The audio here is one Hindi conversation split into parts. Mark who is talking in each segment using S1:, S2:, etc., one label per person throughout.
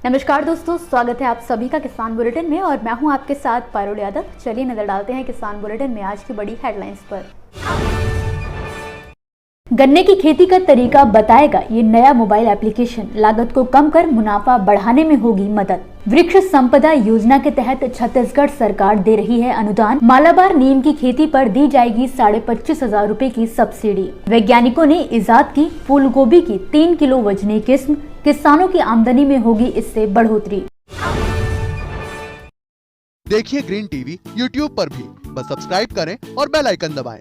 S1: नमस्कार दोस्तों, स्वागत है आप सभी का किसान बुलेटिन में और मैं हूं आपके साथ पारुल यादव। चलिए नजर डालते हैं किसान बुलेटिन में आज की बड़ी हेडलाइंस पर। गन्ने की खेती का तरीका बताएगा ये नया मोबाइल एप्लीकेशन, लागत को कम कर मुनाफा बढ़ाने में होगी मदद। वृक्ष संपदा योजना के तहत छत्तीसगढ़ सरकार दे रही है अनुदान। मालाबार नीम की खेती पर दी जाएगी 25,500 रुपए की सब्सिडी। वैज्ञानिकों ने इजाद की फूल गोभी की 3 किलो वजनी किस्म, किसानों की आमदनी में होगी इससे बढ़ोतरी।
S2: देखिए ग्रीन टीवी यूट्यूब पर भी, बस सब्सक्राइब करें और बेल आइकन दबाएं।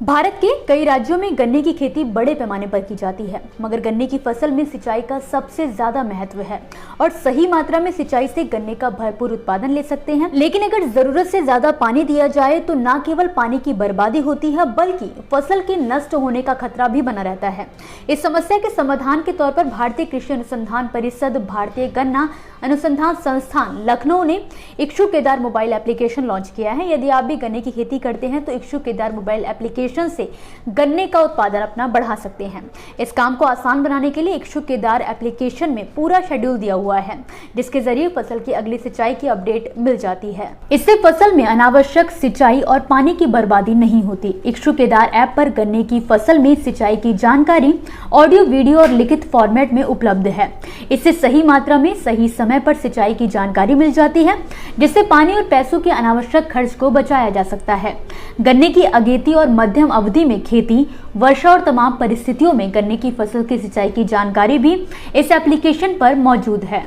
S1: भारत के कई राज्यों में गन्ने की खेती बड़े पैमाने पर की जाती है, मगर गन्ने की फसल में सिंचाई का सबसे ज्यादा महत्व है और सही मात्रा में सिंचाई से गन्ने का भरपूर उत्पादन ले सकते हैं। लेकिन अगर जरूरत से ज्यादा पानी दिया जाए तो न केवल पानी की बर्बादी होती है बल्कि फसल के नष्ट होने का खतरा भी बना रहता है। इस समस्या के समाधान के तौर पर भारतीय कृषि अनुसंधान परिषद, भारतीय गन्ना अनुसंधान संस्थान लखनऊ ने इक्षु केदार मोबाइल एप्लीकेशन लॉन्च किया है। यदि आप भी गन्ने की खेती करते हैं तो इक्षु केदार मोबाइल एप्लीकेशन से गन्ने का उत्पादन अपना बढ़ा सकते हैं। इस काम को आसान बनाने के लिए इक्षु केदार एप्लीकेशन में पूरा शेड्यूल दिया हुआ है, जिसके जरिए फसल की अगली सिंचाई की अपडेट मिल जाती है। इससे फसल में अनावश्यक सिंचाई और पानी की बर्बादी नहीं होती। इक्षु केदार ऐप पर गन्ने की फसल में सिंचाई की जानकारी ऑडियो, वीडियो और लिखित फॉर्मेट में उपलब्ध है। इससे सही मात्रा में सही समय पर सिंचाई की जानकारी मिल जाती है, जिससे पानी और पैसों के अनावश्यक खर्च को बचाया जा सकता है। गन्ने की अगेती और मध्यम अवधि में खेती, वर्षा और तमाम परिस्थितियों में गन्ने की फसल की सिंचाई की जानकारी भी इस एप्लीकेशन पर मौजूद है।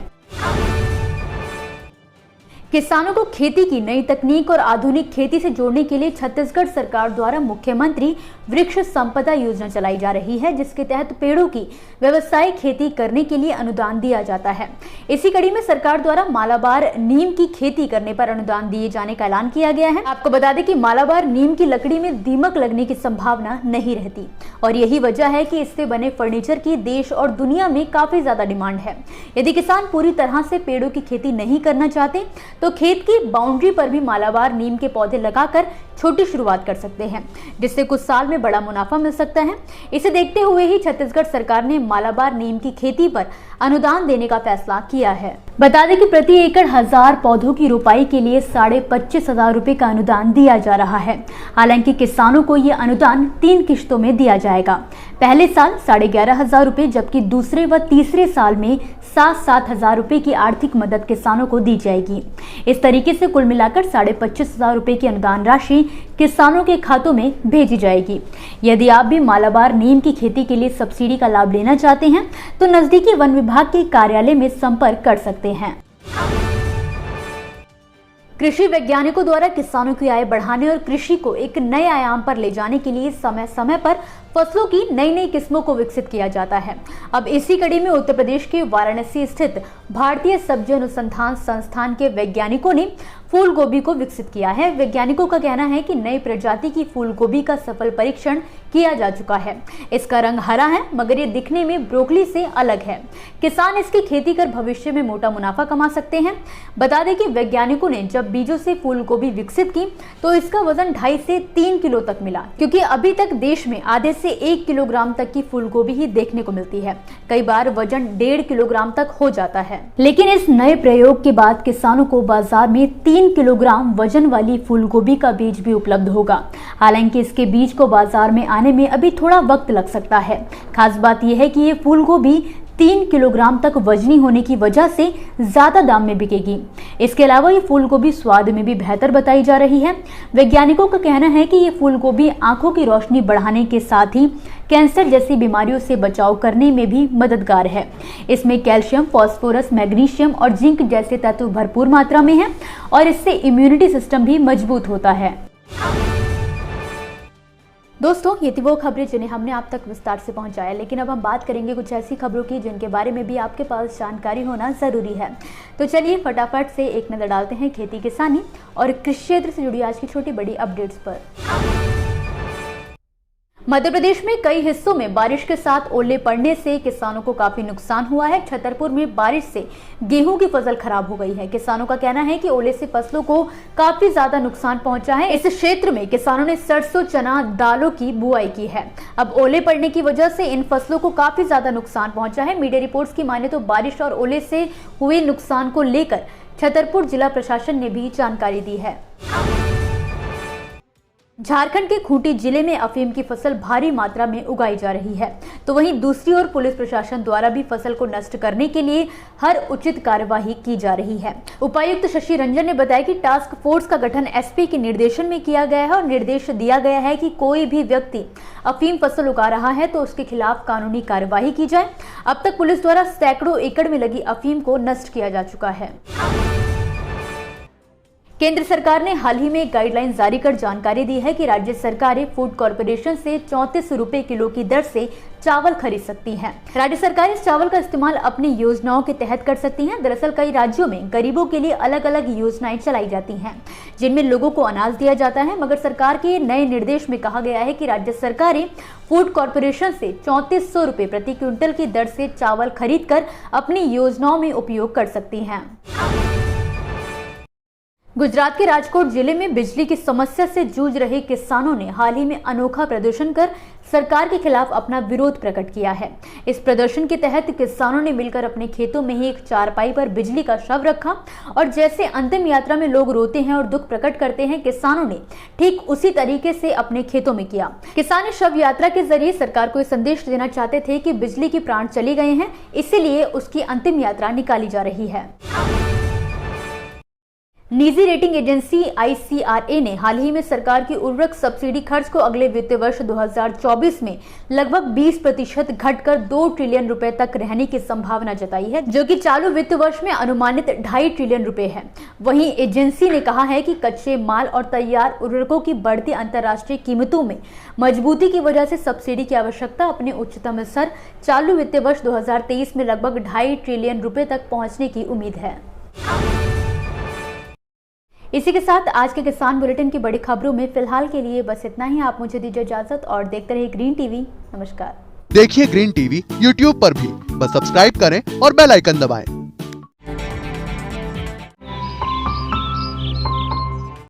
S1: किसानों को खेती की नई तकनीक और आधुनिक खेती से जोड़ने के लिए छत्तीसगढ़ सरकार द्वारा मुख्यमंत्री वृक्ष संपदा योजना चलाई जा रही है, जिसके तहत पेड़ों की व्यावसायिक खेती करने के लिए अनुदान दिया जाता है। इसी कड़ी में सरकार द्वारा मालाबार नीम की खेती करने पर अनुदान दिए जाने का ऐलान किया गया है। आपको बता दें कि मालाबार नीम की लकड़ी में दीमक लगने की संभावना नहीं रहती और यही वजह है कि इससे बने फर्नीचर की देश और दुनिया में काफी ज्यादा डिमांड है। यदि किसान पूरी तरह से पेड़ों की खेती नहीं करना चाहते तो खेत की बाउंड्री पर भी मालाबार नीम के पौधे लगाकर छोटी शुरुआत कर सकते हैं, जिससे कुछ साल में बड़ा मुनाफा मिल सकता है। इसे देखते हुए ही छत्तीसगढ़ सरकार ने मालाबार नीम की खेती पर अनुदान देने का फैसला किया है। बता दें कि प्रति एकड़ 1000 पौधों की रोपाई के लिए 25,500 रुपए का अनुदान दिया जा रहा है। हालांकि किसानों को ये अनुदान 3 किश्तों में दिया जाएगा। पहले साल 11,500 रुपए, जबकि दूसरे व तीसरे साल में 7,000 रुपए की आर्थिक मदद किसानों को दी जाएगी। इस तरीके से कुल मिलाकर 25,500 रुपए की अनुदान राशि किसानों के खातों में भेजी जाएगी। यदि आप भी मालाबार नीम की खेती के लिए सब्सिडी का लाभ लेना चाहते हैं तो नजदीकी वन विभाग के कार्यालय में संपर्क कर सकते हैं। कृषि वैज्ञानिकों द्वारा किसानों की आय बढ़ाने और कृषि को एक नए आयाम पर ले जाने के लिए समय समय पर फसलों की नई नई किस्मों को विकसित किया जाता है। अब इसी कड़ी में उत्तर प्रदेश के वाराणसी स्थित भारतीय सब्जी अनुसंधान संस्थान के वैज्ञानिकों ने फूल गोभी को विकसित किया है। वैज्ञानिकों का कहना है कि नई प्रजाति की फूल गोभी का सफल परीक्षण किया जा चुका है। इसका रंग हरा है, मगर ये दिखने में ब्रोकली से अलग है। किसान इसकी खेती कर भविष्य में मोटा मुनाफा कमा सकते हैं। बता दें कि वैज्ञानिकों ने जब बीजों से फूल गोभी विकसित की तो इसका वजन 2.5 से 3 किलो तक मिला, क्योंकि अभी तक देश में आधे से 1 किलोग्राम तक की फूल गोभी ही देखने को मिलती है। कई बार वजन 1.5 किलोग्राम तक हो जाता है। लेकिन इस नए प्रयोग के बाद किसानों को बाजार में 3 किलोग्राम वजन वाली फूल गोभी का बीज भी उपलब्ध होगा। हालांकि इसके बीज को बाजार में आने में अभी थोड़ा वक्त लग सकता है। खास बात यह है कि ये फूल गोभी 3 किलोग्राम तक वजनी होने की वजह से ज्यादा दाम में बिकेगी। इसके अलावा ये फूल गोभी स्वाद में भी बेहतर बताई जा रही है। वैज्ञानिकों का कहना है कि ये फूल गोभी आंखों की रोशनी बढ़ाने के साथ ही कैंसर जैसी बीमारियों से बचाव करने में भी मददगार है। इसमें कैल्शियम, फास्फोरस, मैग्नीशियम और जिंक जैसे तत्व भरपूर मात्रा में हैं और इससे इम्यूनिटी सिस्टम भी मजबूत होता है। दोस्तों, ये थी वो खबरें जिन्हें हमने आप तक विस्तार से पहुंचाया, लेकिन अब हम बात करेंगे कुछ ऐसी खबरों की जिनके बारे में भी आपके पास जानकारी होना जरूरी है। तो चलिए फटाफट से एक नजर डालते हैं खेती, किसानी और कृषि क्षेत्र से जुड़ी आज की छोटी बड़ी अपडेट्स पर। मध्य प्रदेश में कई हिस्सों में बारिश के साथ ओले पड़ने से किसानों को काफी नुकसान हुआ है। छतरपुर में बारिश से गेहूं की फसल खराब हो गई है। किसानों का कहना है कि ओले से फसलों को काफी ज्यादा नुकसान पहुंचा है। इस क्षेत्र में किसानों ने सरसों, चना, दालों की बुआई की है। अब ओले पड़ने की वजह से इन फसलों को काफी ज्यादा नुकसान पहुंचा है। मीडिया रिपोर्ट्स की माने तो बारिश और ओले से हुए नुकसान को लेकर छतरपुर जिला प्रशासन ने भी जानकारी दी है। झारखंड के खूंटी जिले में अफीम की फसल भारी मात्रा में उगाई जा रही है, तो वहीं दूसरी ओर पुलिस प्रशासन द्वारा भी फसल को नष्ट करने के लिए हर उचित कार्यवाही की जा रही है। उपायुक्त शशि रंजन ने बताया कि टास्क फोर्स का गठन एसपी के निर्देशन में किया गया है और निर्देश दिया गया है कि कोई भी व्यक्ति अफीम फसल उगा रहा है तो उसके खिलाफ कानूनी कार्यवाही की जाए। अब तक पुलिस द्वारा सैकड़ों एकड़ में लगी अफीम को नष्ट किया जा चुका है। केंद्र सरकार ने हाल ही में गाइडलाइन जारी कर जानकारी दी है कि राज्य सरकारें फूड कॉर्पोरेशन से 34 रुपए किलो की दर से चावल खरीद सकती हैं। राज्य सरकार इस चावल का इस्तेमाल अपनी योजनाओं के तहत कर सकती हैं। दरअसल कई राज्यों में गरीबों के लिए अलग अलग योजनाएं चलाई जाती हैं, जिनमें लोगों को अनाज दिया जाता है, मगर सरकार के नए निर्देश में कहा गया है कि राज्य सरकारें फूड कॉर्पोरेशन से 3400 रुपए प्रति क्विंटल की दर से चावल खरीद कर अपनी योजनाओं में उपयोग कर सकती हैं। गुजरात के राजकोट जिले में बिजली की समस्या से जूझ रहे किसानों ने हाल ही में अनोखा प्रदर्शन कर सरकार के खिलाफ अपना विरोध प्रकट किया है। इस प्रदर्शन के तहत किसानों ने मिलकर अपने खेतों में ही एक चारपाई पर बिजली का शव रखा और जैसे अंतिम यात्रा में लोग रोते हैं और दुख प्रकट करते हैं, किसानों ने ठीक उसी तरीके से अपने खेतों में किया। किसान शव यात्रा के जरिए सरकार को संदेश देना चाहते थे कि बिजली के प्राण चले गए हैं, इसीलिए उसकी अंतिम यात्रा निकाली जा रही है। निजी रेटिंग एजेंसी ICRA ने हाल ही में सरकार की उर्वरक सब्सिडी खर्च को अगले वित्तीय वर्ष 2024 में लगभग 20% घटकर 2 ट्रिलियन रुपए तक रहने की संभावना जताई है, जो कि चालू वित्तीय वर्ष में अनुमानित 2.5 ट्रिलियन रुपए है। वहीं एजेंसी ने कहा है कि कच्चे माल और तैयार उर्वरकों की बढ़ती अंतर्राष्ट्रीय कीमतों में मजबूती की वजह से सब्सिडी की आवश्यकता अपने उच्चतम स्तर चालू वित्तीय वर्ष 2023 में लगभग 2.5 ट्रिलियन रुपए तक पहुंचने की उम्मीद है। इसी के साथ आज के किसान बुलेटिन की बड़ी खबरों में फिलहाल के लिए बस इतना ही। आप मुझे दीजिए इजाजत और देखते रहिए ग्रीन टीवी। नमस्कार।
S2: देखिए ग्रीन टीवी YouTube पर भी, बस सब्सक्राइब करें और बेल आइकन दबाएं।